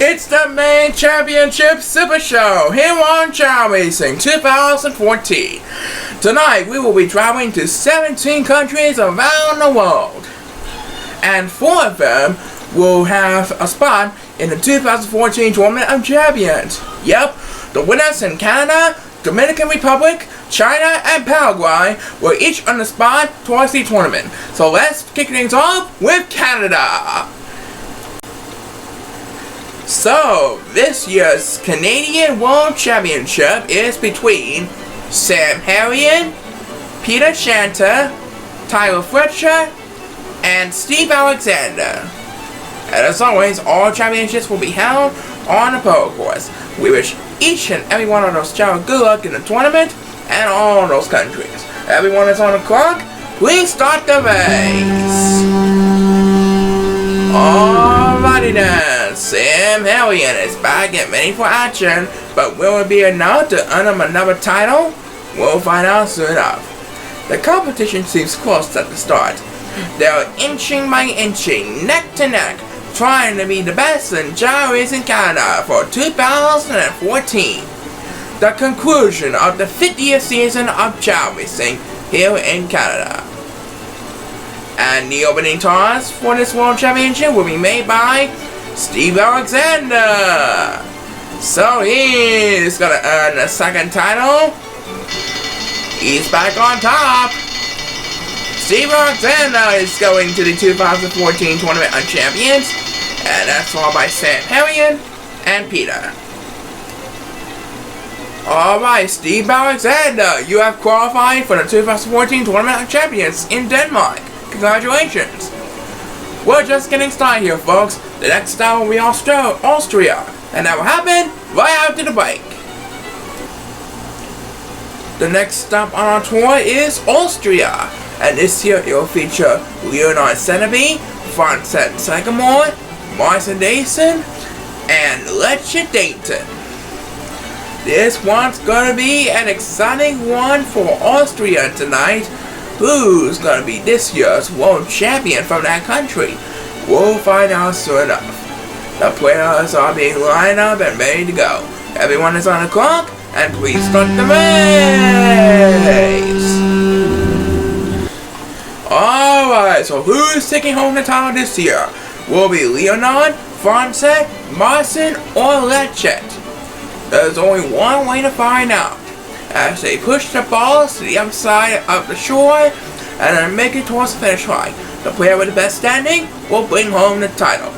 It's the main championship super show here on Chao Racing 2014. Tonight we will be traveling to 17 countries around the world. And 4 of them will have a spot in the 2014 Tournament of Champions. Yep, the winners in Canada, Dominican Republic, China, and Paraguay will each earn a spot towards the tournament. So let's kick things off with Canada. So, this year's Canadian World Championship is between Sam Harrion, Peter Shanta, Tyler Fletcher, and Steve Alexander. And as always, all championships will be held on the pole course. We wish each and every one of those child good luck in the tournament and all those countries. Everyone is on the clock. Please start the race. Alrighty then, Sam Harrion is back and ready for action, but will it be enough to earn him another title? We'll find out soon enough. The competition seems close at the start. They're inching by inching, neck to neck, trying to be the best in Chao Racing Canada for 2014. The conclusion of the 50th season of Chao Racing here in Canada. And the opening toss for this World Championship will be made by Steve Alexander. So he's gonna earn the second title. He's back on top. Steve Alexander is going to the 2014 Tournament of Champions. And that's followed by Sam Harrion and Peter. Alright, Steve Alexander, you have qualified for the 2014 Tournament of Champions in Denmark. Congratulations! We're just getting started here, folks. The next stop will be Austria, and that will happen right after the break. The next stop on our tour is Austria, and this year it will feature Leonard Seneby, Frances Sagamore, Marcin Dason, and Lecce Dayton. This one's gonna be an exciting one for Austria tonight. Who's gonna be this year's world champion from that country? We'll find out soon enough. The players are being lined up and ready to go. Everyone is on the clock, and please start the race! Alright, so who's taking home the title this year? Will it be Leonard, Frances, Marcin, or Lecce? There's only one way to find out. As they push the balls to the other side of the shore and then make it towards the finish line. The player with the best standing will bring home the title.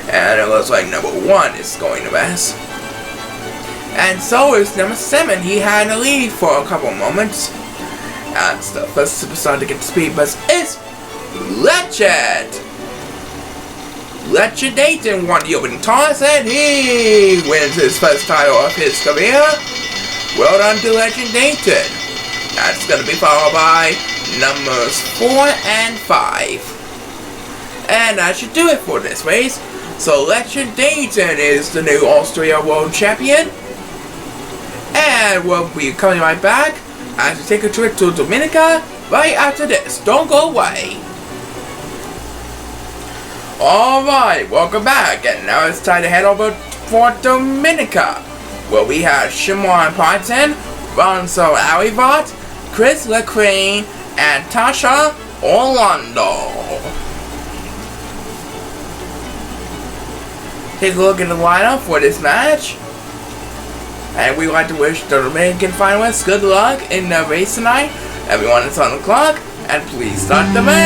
And it looks like number 1 is going the best. And so is number 7. He had the lead for a couple moments. And the first superstar to get the speed bus is Lecce. Lecce Dayton won the opening toss and he wins his first title of his career. Well done to Lecce Dayton. That's going to be followed by numbers 4 and 5. And that should do it for this race. So Lecce Dayton is the new Austria World Champion. And we'll be coming right back as we take a trip to Dominica right after this. Don't go away. Alright, welcome back. And now it's time to head over for Dominica, where we have Shimon Parton, Ronzo Alivat, Chris Lecrae, and Tasha Orlando. Take a look at the lineup for this match. And we'd like to wish the Dominican finalists good luck in the race tonight. Everyone is on the clock, and please start the race.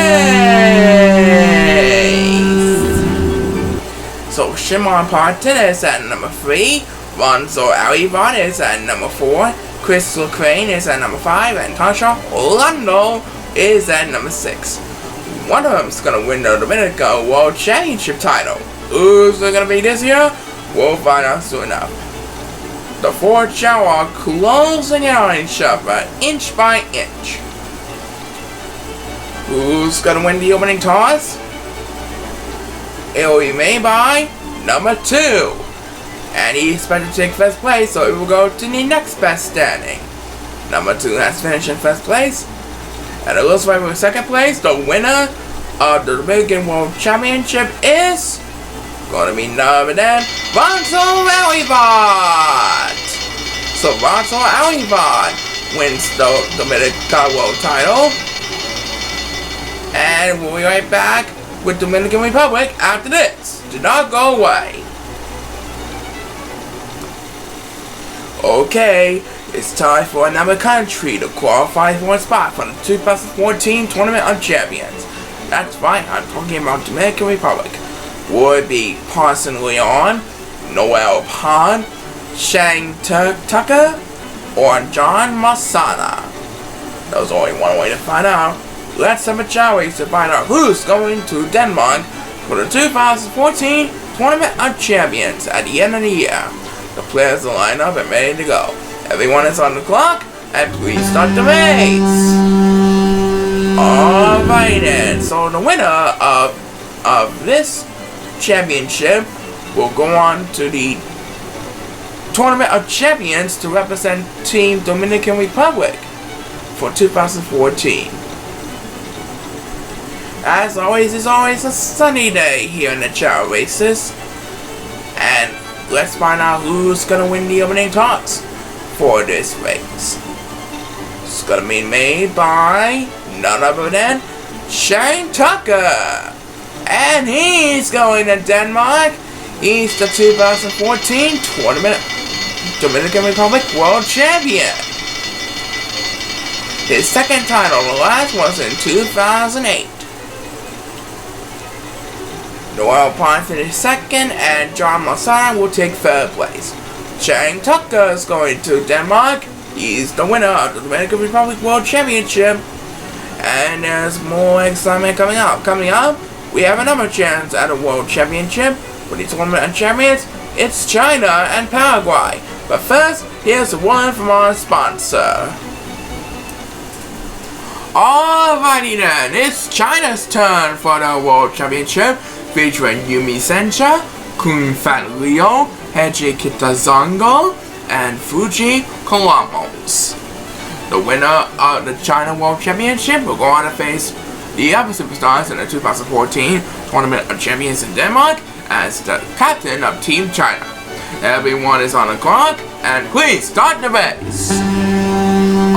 So Shimon Parton is at number 3. Ronzo Alivat is at number 4, Chris Lecrae is at number 5, and Tasha Orlando is at number 6. One of them is going to win the Dominican World Championship title. Who's it going to be this year? We'll find out soon enough. The 4 Chao are closing in on each other, inch by inch. Who's going to win the opening toss? It will be made by number 2. And he expected to take first place, so it will go to the next best standing. Number 2 has finished in first place. And it looks like for second place, the winner of the Dominican World Championship is gonna be none other than Vanso Alibot. So Vanso Alibot wins the Dominican World title. And we'll be right back with Dominican Republic after this. Do not go away. Okay, it's time for another country to qualify for a spot for the 2014 Tournament of Champions. That's right, I'm talking about Dominican Republic. Would be Parson Leon, Noel Pond, Shang Tucker, or John Masana. There's only one way to find out. Let's have a Chao to find out who's going to Denmark for the 2014 Tournament of Champions at the end of the year. The players are lined up and ready to go. Everyone is on the clock, and please start the race. Alright then, so the winner of this championship will go on to the Tournament of Champions to represent Team Dominican Republic for 2014. As always, it's always a sunny day here in the Chao races. And let's find out who's gonna win the opening toss for this race. It's gonna be made by none other than Shane Tucker. And he's going to Denmark. He's the 2014 Tournament Dominican Republic World Champion. His second title, the last was in 2008. Noel Ponson is second, and John Masana will take third place. Chang Tucker is going to Denmark. He's the winner of the Dominican Republic World Championship. And there's more excitement coming up. Coming up, we have another chance at a World Championship. For the Tournament of Champions, it's China and Paraguay. But first, here's a word from our sponsor. Alrighty then, it's China's turn for the World Championship, featuring Yumi Sencha, Kung Fat Leo, Heiji Kitazongo, and Fuji Kawamos. The winner of the China World Championship will go on to face the other superstars in the 2014 Tournament of Champions in Denmark as the captain of Team China. Everyone is on the clock, and please start the race.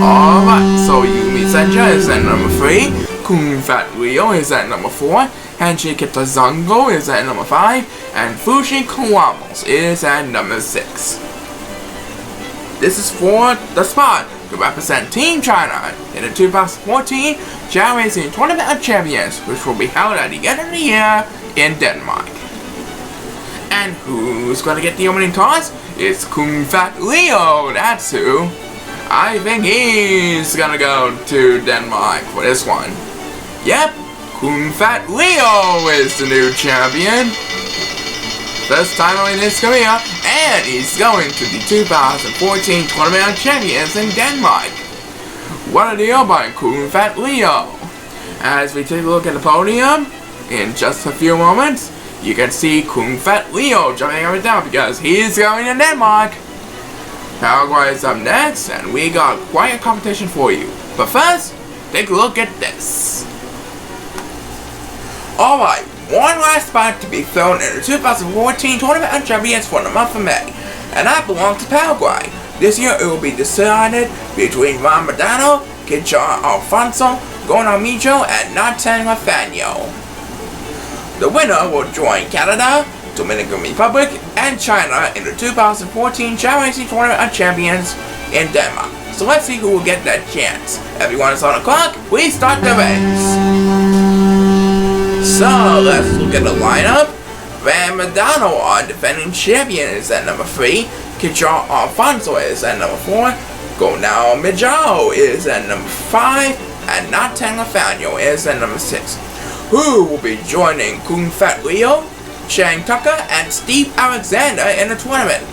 Alright, so Yumi Sencha is at number 3, Kung Fat Leo is at number 4, Heiji Kitazongo is at number 5, and Fuji Kawamos is at number 6. This is for the spot to represent Team China in the 2014 Chao Racing Tournament of Champions, which will be held at the end of the year in Denmark. And who's gonna get the opening toss? It's Kung Fat Leo, that's who. I think he's gonna go to Denmark for this one. Yep, Kung Fat Leo is the new champion. First title in his career, and he's going to the 2014 Tournament of Champions in Denmark. What a deal by Kung Fat Leo. As we take a look at the podium, in just a few moments, you can see Kung Fat Leo jumping up and down because he's going to Denmark. Paraguay is up next, and we got quite a competition for you. But first, take a look at this. Alright, one last spot to be filled in the 2014 Tournament of Champions for the month of May, and that belongs to Paraguay. This year it will be decided between Ron Madano, Kichar Alfonso, Gonal Mijo, and Nathan Nathaniel. The winner will join Canada, Dominican Republic, and China in the 2014 Chao Racing Tournament of Champions in Denmark. So let's see who will get that chance. Everyone is on the clock, please start the race. So let's look at the lineup. Van Madano, our defending champion, is at number 3. Kichar Alfonso is at number 4. Gonal Mijo is at number 5. And Nathan Nathaniel is at number 6. Who will be joining Kung Fat Leo, Shang Tucker, and Steve Alexander in the tournament?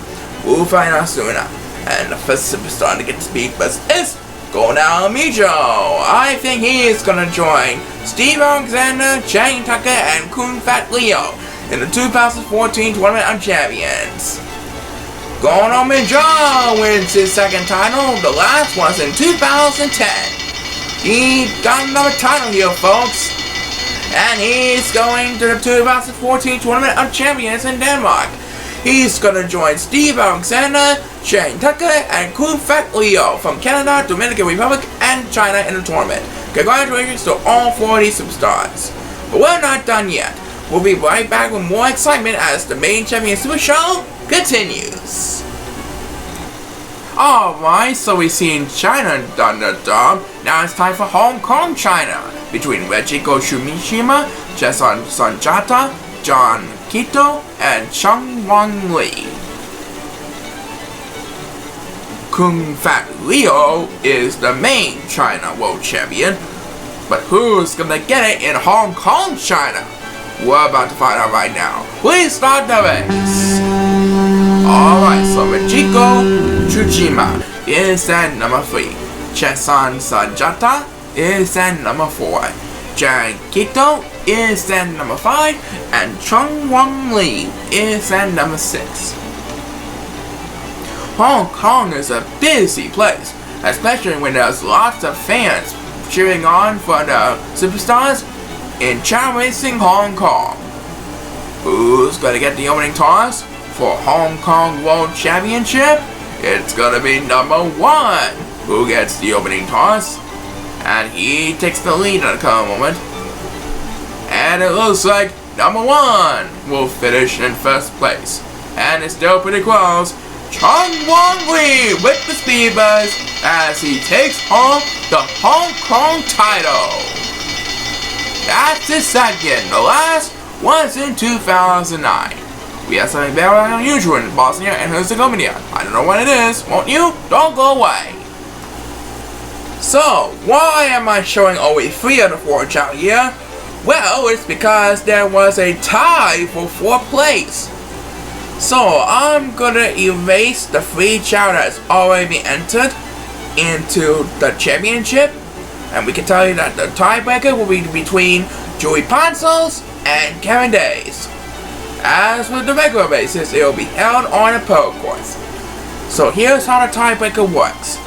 We'll find out soon enough. And the first superstar to get to speak first is Gonal Mijo. I think he is gonna join Steve Alexander, Shang Tucker, and Kung Fat Leo in the 2014 Tournament of Champions. Gonal Mijo wins his second title. The last was in 2010. He got another title here, folks. and he's going to the 2014 Tournament of Champions in Denmark. He's going to join Steve Alexander, Shane Tucker, and Kung Fat Leo from Canada, Dominican Republic, and China in the tournament. Congratulations to all 40 superstars. But we're not done yet. We'll be right back with more excitement as the main champion super show continues. Alright, so we've seen China done the job. Now it's time for Hong Kong, China. Between Rejiko Shumishima, Jason Sanjata, John Kito, and Chung Wang Li. Kung Fat Leo is the main China World Champion. But who's gonna get it in Hong Kong, China? We're about to find out right now. Please start the race. Alright, so Rejiko Tsushima is at number 3. Chesan Sanjata is at number 4. Jan Kito is at number 5. And Chung Wang Li is at number 6. Hong Kong is a busy place, especially when there's lots of fans cheering on for the superstars in Chao Racing Hong Kong. Who's gonna get the opening toss for Hong Kong World Championship? It's gonna be number 1 who gets the opening toss, and he takes the lead at the current moment. And it looks like number 1 will finish in first place, and it's still pretty close. Chung Wang Li with the speed buzz as he takes home the Hong Kong title. That's his second. The last was in 2009. We have something very unusual in Bosnia and Herzegovina. I don't know what it is. Won't you? Don't go away. So, why am I showing only 3 of the 4 Chao here? Well, it's because there was a tie for 4th place. So, I'm gonna erase the 3 Chao that's already been entered into the championship. And we can tell you that the tiebreaker will be between Joey Ponsos and Kevin Days. As with the regular races, it will be held on a pro course. So here's how the tiebreaker works.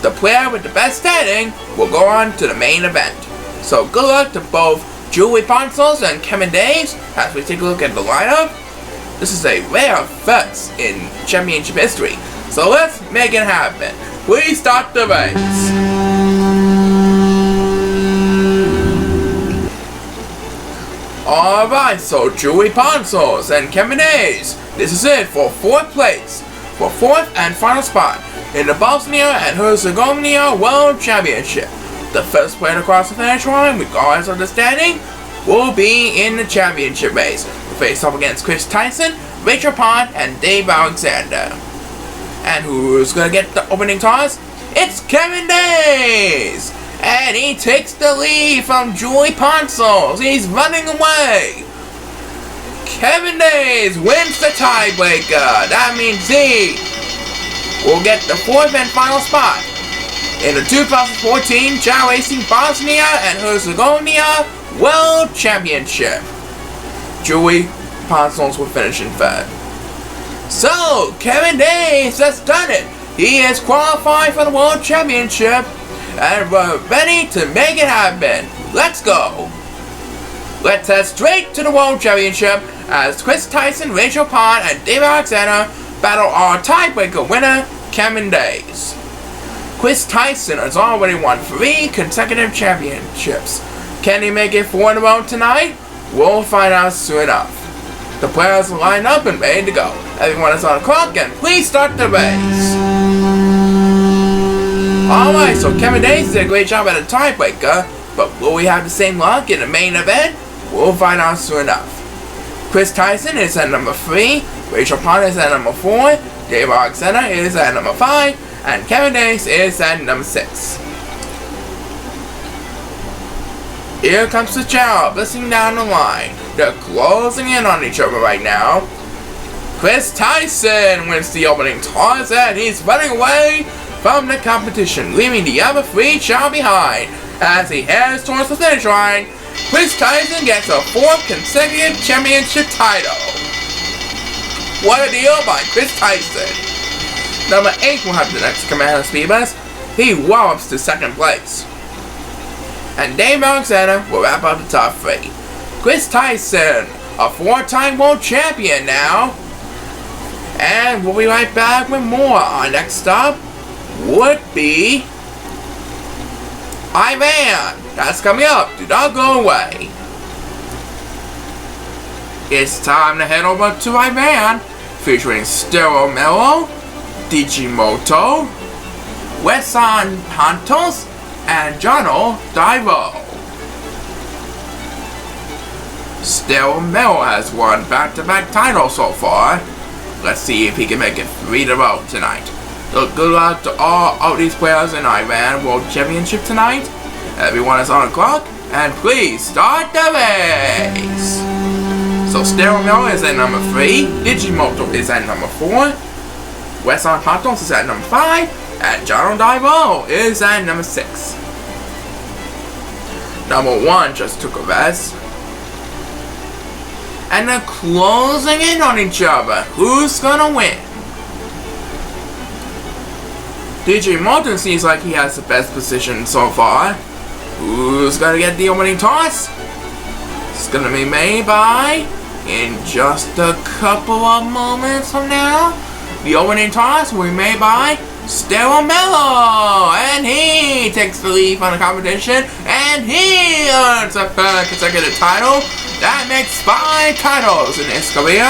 The player with the best standing will go on to the main event. So good luck to both Joey Ponsos and Kevin Days as we take a look at the lineup. This is a rare first in championship history. So let's make it happen. Please start the race. Alright, so Joey Ponsos and Kevin Days. This is it for 4th place. For 4th and final spot in the Bosnia and Herzegovina World Championship. The first player to cross the finish line, regardless of the standing, will be in the championship race. We'll face off against Chris Tyson, Rachel Pond, and Dave Alexander. And who's gonna get the opening toss? It's Kevin Days! And he takes the lead from Joey Ponsos. He's running away. Kevin Days wins the tiebreaker. That means he will get the 4th and final spot in the 2014 Chao Racing Bosnia and Herzegovina World Championship. Joey Ponsos will finish in 3rd. So, Kevin Days has done it. He is qualified for the World Championship. And we're ready to make it happen. Let's go. Let's head straight to the World Championship as Chris Tyson, Rachel Pond, and Dave Alexander battle our tiebreaker winner, Kevin Days. Chris Tyson has already won 3 consecutive championships. Can he make it 4 in a row tonight? We'll find out soon enough. The players are lined up and ready to go. Everyone is on the clock and please start the race. Alright, so Kevin Days did a great job at a tiebreaker, but will we have the same luck in the main event? We'll find out soon enough. Chris Tyson is at number 3, Rachel Pond is at number 4, Dave Alexander is at number 5, and Kevin Days is at number 6. Here comes the Chao, listening down the line. They're closing in on each other right now. Chris Tyson wins the opening toss and he's running away from the competition, leaving the other 3 Chao behind. As he heads towards the finish line, Chris Tyson gets a 4th consecutive championship title. What a deal by Chris Tyson. Number 8 will have the next Commander Speedbus. He wallops to 2nd place. and Dave Alexander will wrap up the top 3. Chris Tyson, a 4-time world champion now. And we'll be right back with more. Our next stop would be Iran. That's coming up. Do not go away. It's time to head over to Iran, featuring Stereo Mello, Digimoto, Wesan Pantos, and Jono Daivo. Stereo Mello has won back-to-back titles so far. Let's see if he can make it 3 in a row tonight. So good luck to all of these players in Iran World Championship tonight. Everyone is on the clock, and please start the race. So Stereo Mello is at number 3, Digimoto is at number 4, Wesan Pantos is at number 5, and Jono Daivo is at number 6. Number 1 just took a rest. And they're closing in on each other. Who's gonna win? Digimoto seems like he has the best position so far. Who's gonna get the opening toss? It's gonna be made by, in just a couple of moments from now, the opening toss will be made by Stereo Mello, and he takes the lead on the competition, and he earns a 3rd consecutive title. That makes 5 titles in his career.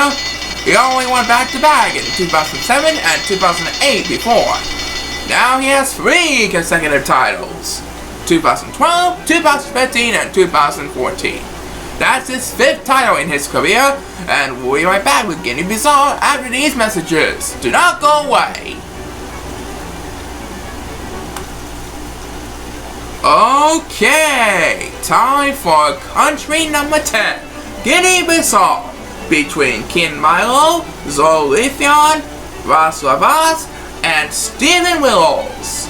He only won back-to-back in 2007 and 2008 before. Now he has 3 consecutive titles: 2012, 2015, and 2014. That's his 5th title in his career, and we'll be right back with Guinea-Bissau after these messages. Do not go away. Okay, time for country number 10, Guinea-Bissau, between Kin Milo, Zolithion, Vaslavas, and Stephen Willows.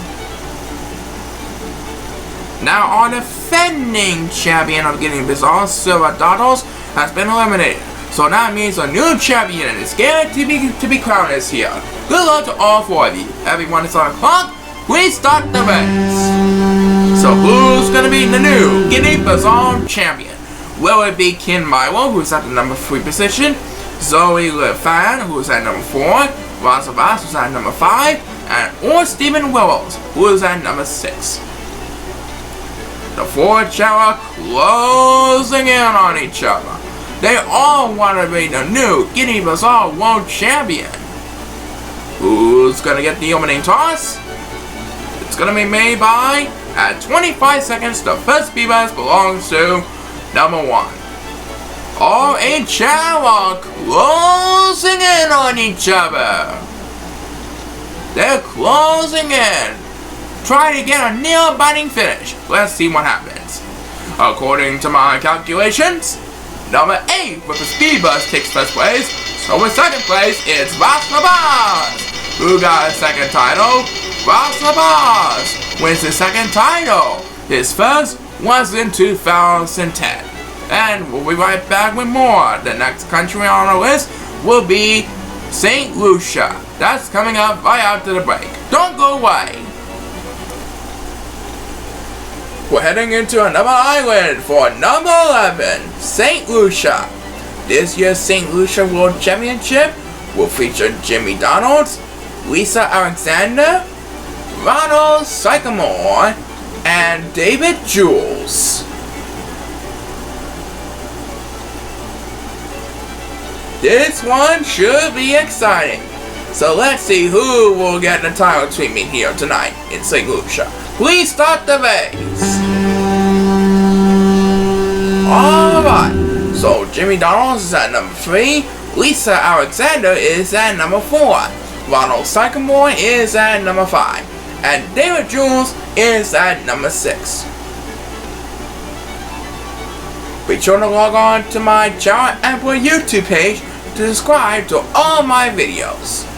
Now our defending champion of Guinea-Bissau, Silvadatos, has been eliminated. So that means a new champion is guaranteed to be crowned this year. Good luck to all 4 of you. Everyone is on the clock. Please start the race. So who's going to be the new Guinea-Bissau champion? Will it be Kin Milo, who's at the number 3 position, Zoe Lefan, who's at number 4, Vasavas, who's at number 5, or Stephen Willows, who is at number 6. The 4 Chao are closing in on each other. They all want to be the new Guinea-Bissau world champion. Who's going to get the opening toss? It's going to be made by, at 25 seconds, the first speedbus belongs to number 1. All 8 Chao are closing in on each other. They're closing in. Try to get a nail-biting finish. Let's see what happens. According to my calculations, number 8 with the speedbus takes first place. So in second place, it's Vaslavas, who got a 2nd title. Vaslavas wins his 2nd title. His first was in 2010. And we'll be right back with more. The next country on our list will be St. Lucia. That's coming up right after the break. Don't go away. We're heading into another island for number 11, St. Lucia. This year's St. Lucia World Championship will feature Jimmy Donalds, Lisa Alexander, Ronald Sycamore, and David Jules. This one should be exciting. So let's see who will get the title treatment here tonight in St. Lucia. Please start the race. Alright, so Jimmy Donalds is at number 3, Lisa Alexander is at number 4, Ronald Sycamore is at number 5, and David Jules is at number 6. Be sure to log on to my Chao Emperor YouTube page to subscribe to all my videos.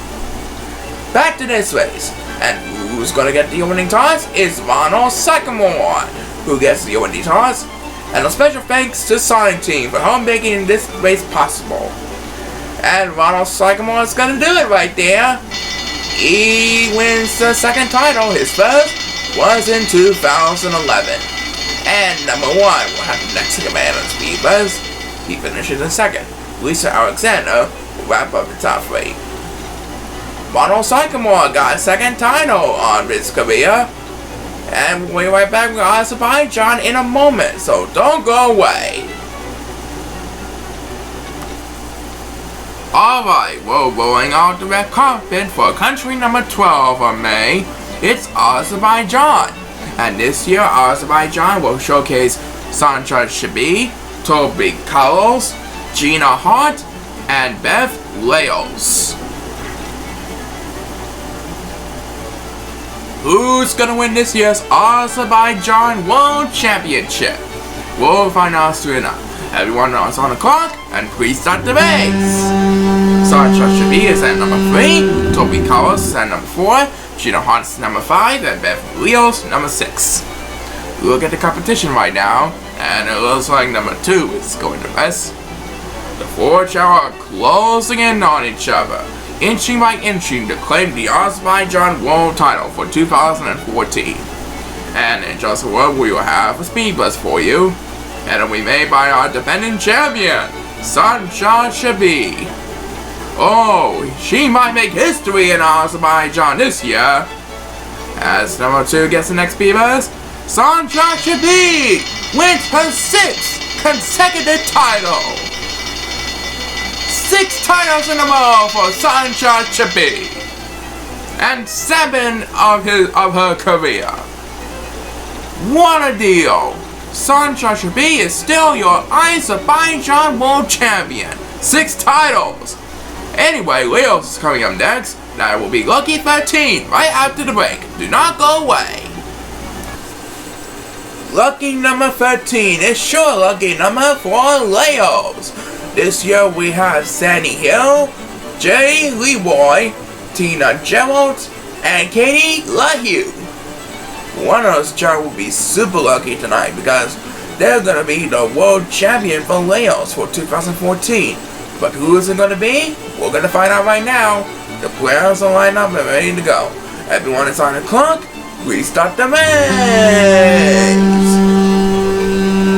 Back to this race, and who's gonna get the opening toss is Ronald Sycamore, who gets the opening toss, and a special thanks to Sonic Team for making this race possible. And Ronald Sycamore is gonna do it right there. He wins the 2nd title. His first was in 2011. And number 1 will have the next in command on Speed Buzz. He finishes in second. Lisa Alexander will wrap up the top 3. Mono Sycamore got a second title on his career. And we'll be right back with Azerbaijan in a moment, so don't go away. Alright, we're rolling out the red carpet for country number 12 of May. It's Azerbaijan. And this year, Azerbaijan will showcase Sancha Shabi, Toby Carlos, Gina Hart, and Beth Laos. Who's gonna win this year's Azerbaijan World Championship? We'll find out soon enough. Everyone is on the clock, and please start the race. Sancha Shabi is at number 3, Toby Carlos is at number 4, Gina Hart is number 5, and Beth Leos number 6. Look at the competition right now, and it looks like number 2 is going to rest. The 4 Chao are closing in on each other, inching by inching to claim the Azerbaijan World title for 2014. And in just a word, we will have a speed bus for you, and it'll be made by our defending champion, Sancha Shabi. Oh, she might make history in Azerbaijan this year. As number 2 gets the next speed bus, Sancha Shabi wins her 6th consecutive title. 6 titles in a row for Sancha Shabi, and 7 of her career. What a deal! Sancha Shabi is still your Azerbaijan World Champion. 6 titles. Anyway, Leos is coming up next. That will be Lucky 13 right after the break. Do not go away. Lucky number 13 is sure lucky number for Leos. This year we have Sandy Hill, Jay Leroy, Tina Gerald, and Katie LaHue. One of those children will be super lucky tonight because they're going to be the world champion for Leos for 2014. But who is it going to be? We're going to find out right now. The players are lined up and ready to go. Everyone is on the clock. Please start the race.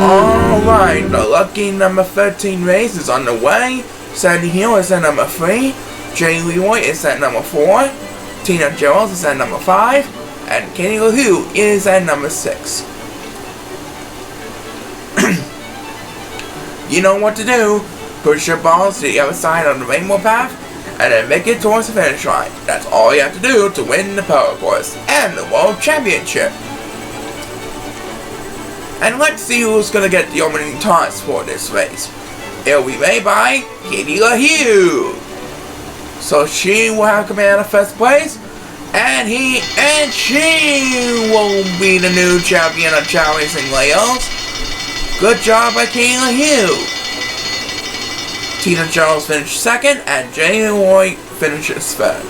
Alright, the lucky number 13 race is on the way. Sandy Hill is at number 3. Jay Leroy is at number 4. Tina Gerald is at number 5. And Katie LaHue is at number 6. You know what to do. Push your balls to the other side of the rainbow path, and then make it towards the finish line. That's all you have to do to win the Power Course and the World Championship. And let's see who's going to get the opening toss for this race. It'll be made by Katie LaHue. So she will have command of first place, and she will be the new champion of Chao Racing Laos. Good job by Katie LaHue. Tina Charles finished second, and Jay Leroy finishes third.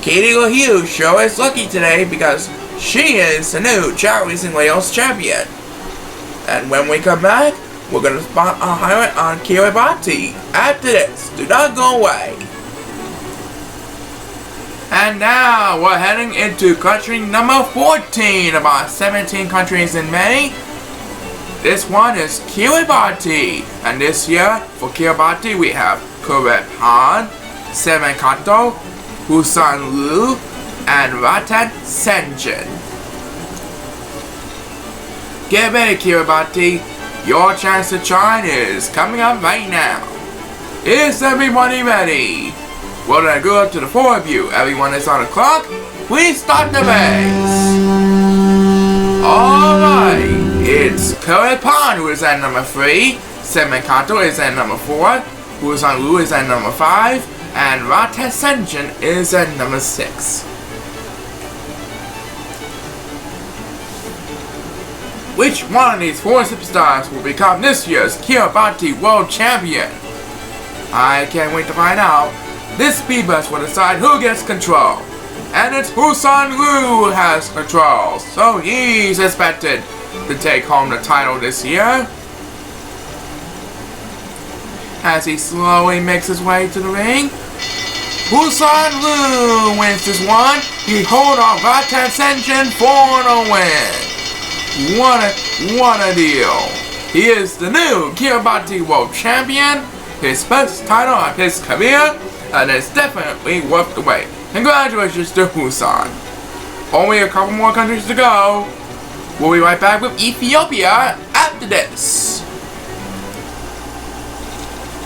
Katie LaHue sure is lucky today because she is the new Chao Racing Laos champion. And when we come back, we're going to spot a highlight on Kiribati. After this, do not go away. And now we're heading into country number 14 of our 17 countries in May. This one is Kiribati, and this year for Kiribati we have Kuret Han, Seven Kato, Husan Lu, and Ratan Senjin. Get ready, Kiribati. Your chance to shine is coming up right now. Is everybody ready? Well, then I go up to the 4 of you. Everyone is on the clock. Please start the race. Alright. It's Kuret Han who is at number 3. Seven Kato is at number 4. Husan Lu is at number 5. And Ratan Senjin is at number 6. Which one of these 4 superstars will become this year's Kiribati World Champion? I can't wait to find out. This speed bus will decide who gets control. And it's Husan Lu who has control, so he's expected to take home the title this year. As he slowly makes his way to the ring, Husan Lu wins this one. He holds on Ratan Senjin for the win. What a deal. He is the new Kiribati World Champion, his first title of his career, and it's definitely worth the wait. Congratulations to Husan. Only a couple more countries to go. We'll be right back with Ethiopia after this.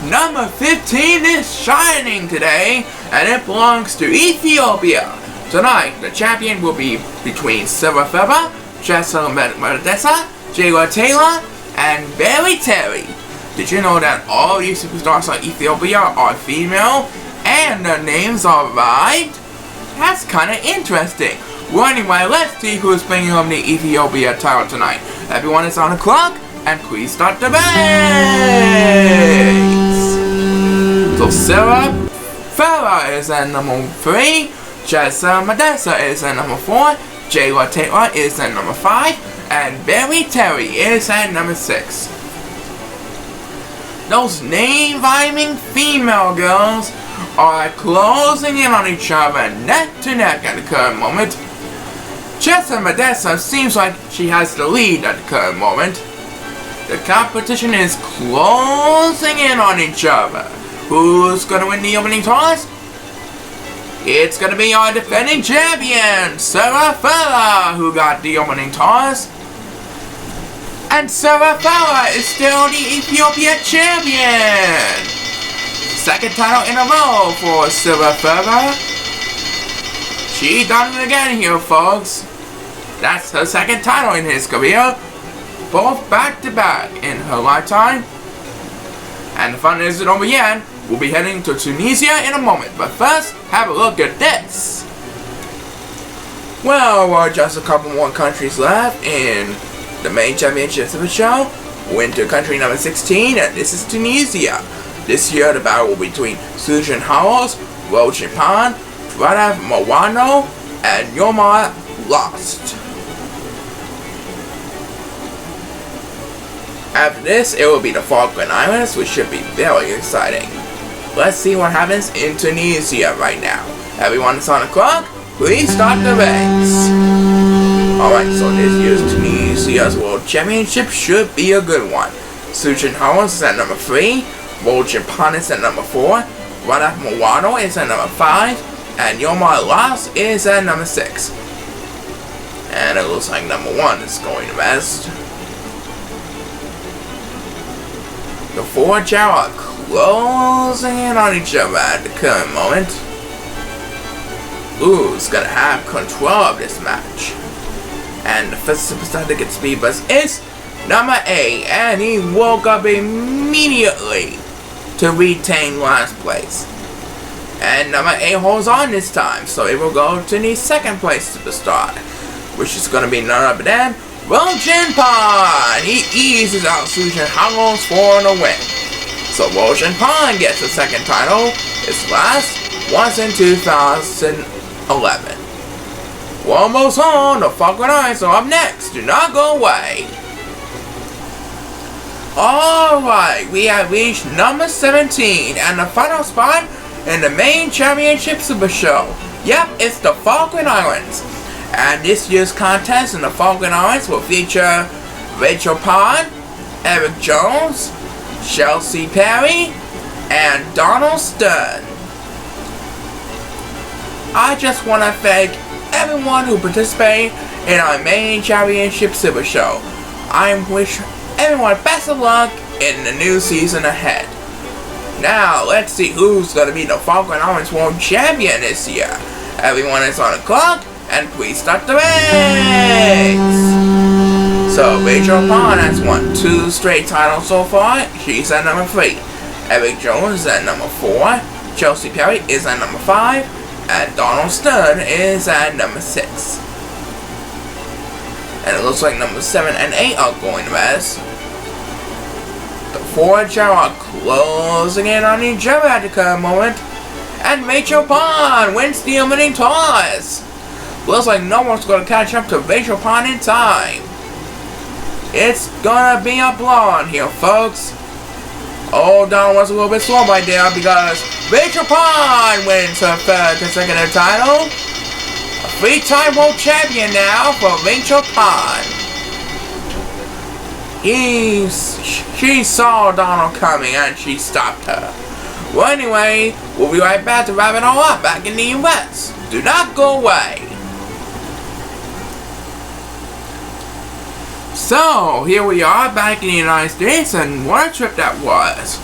Number 15 is shining today, and it belongs to Ethiopia. Tonight, the champion will be between Silver Feather, Jessel Medessa, Jayla Taylor, and Barry Terry. Did you know that all these superstars on Ethiopia are female, and their names are right? That's kinda interesting. Well, anyway, let's see who's bringing home the Ethiopia title tonight. Everyone is on the clock, and please start the race. So Sarah Farah is at number 3, Jessa Medessa is at number 4, Jayla Taylor is at number 5, and Barry Terry is at number 6. Those name-rhyming female girls are closing in on each other neck to neck at the current moment. Jessa Medessa seems like she has the lead at the current moment. The competition is closing in on each other. Who's gonna win the opening toss? It's gonna be our defending champion, Sarah Farah, who got the opening toss. And Sarah Farah is still the Ethiopia champion. Second title in a row for Sarah Farah. She done it again here, folks. That's her second title in his career, both back to back in her lifetime. And the fun isn't over yet. We'll be heading to Tunisia in a moment, but first, have a look at this. Well, just a couple more countries left in the main championships of the show. We're into country number 16, and this is Tunisia. This year, the battle will be between Sujan Howells, Rochipan, Radav Mawano, and Yomar Lost. After this, it will be the Falkland Islands, which should be very exciting. Let's see what happens in Tunisia right now. Everyone is on the clock, please start the race. Alright, so this year's Tunisia's World Championship should be a good one. Sujan Howells is at number 3, Rochipan is at number 4, Radav Mawano is at number 5, and Yomar Lost is at number 6. And it looks like number 1 is going to rest. The 4 Chao are closing in on each other at the current moment. Who's gonna have control of this match? And the first superstar to get speed boost is number 8, and he woke up immediately to retain last place. And number 8 holds on this time, so it will go to the second place superstar, which is gonna be none other than Rochipan. He eases out Sujan Howells for the win. So Rochipan gets the second title. His last was in 2011. We're almost home. The Falkland Islands are up next. Do not go away. Alright, we have reached number 17 and the final spot in the main championship super show. Yep, it's the Falkland Islands. And this year's contest in the Falkland Islands will feature Rachel Pond, Eric Jones, Chelsea Perry, and Donald Stern. I just want to thank everyone who participated in our main championship super show. I wish everyone best of luck in the new season ahead. Now, let's see who's going to be the Falkland Islands World Champion this year. Everyone is on the clock, and please start the race! So, Rachel Pond has won 2 straight titles so far. She's at number 3. Eric Jones is at number 4. Chelsea Perry is at number 5. And Donald Stern is at number 6. And it looks like number 7 and 8 are going to rest. The 4 Chao are closing in on each other at the current moment. And Rachel Pond wins the opening toss. Looks like no one's going to catch up to Rachel Pond in time. It's gonna be a blonde here, folks. Oh, Donald was a little bit slow right there because Rachel Pond wins her 3rd consecutive title. A 3-time world champion now for Rachel Pond. she saw Donald coming and she stopped her. Well, anyway, we'll be right back to wrap it all up back in the US. Do not go away. So, here we are back in the United States, and what a trip that was.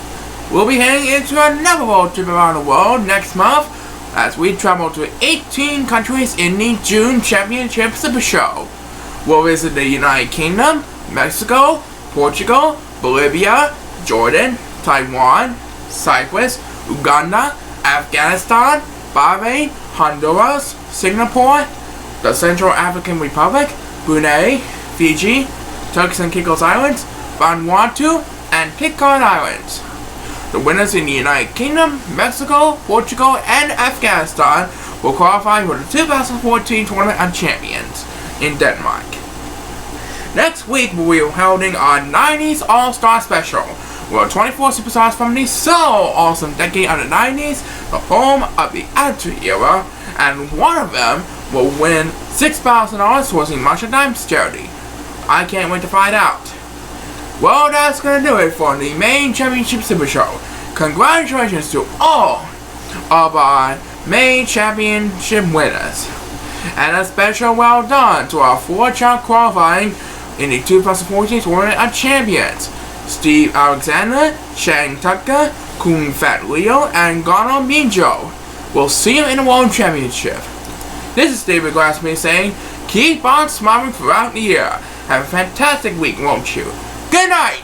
We'll be heading into another road trip around the world next month as we travel to 18 countries in the June Championship Super Show. We'll visit the United Kingdom, Mexico, Portugal, Bolivia, Jordan, Taiwan, Cyprus, Uganda, Afghanistan, Bahrain, Honduras, Singapore, the Central African Republic, Brunei, Fiji, Turks and Caicos Islands, Vanuatu, and Pitcairn Islands. The winners in the United Kingdom, Mexico, Portugal, and Afghanistan will qualify for the 2014 Tournament of Champions in Denmark. Next week, we will be holding our 90s All-Star Special, where 24 superstars from the so awesome decade of the 90s, the home of the Attitude Era, and one of them will win $6,000 towards the merchandise charity. I can't wait to find out. Well, that's gonna do it for the main championship super show. Congratulations to all of our main championship winners. And a special well done to our 4-child qualifying in the 2014 Tournament of Champions. Steve Alexander, Shang Tucker, Kung Fat Leo, and Gonal Minjo. We'll see you in the World Championship. This is David Glassman saying, keep on smiling throughout the year. Have a fantastic week, won't you? Good night!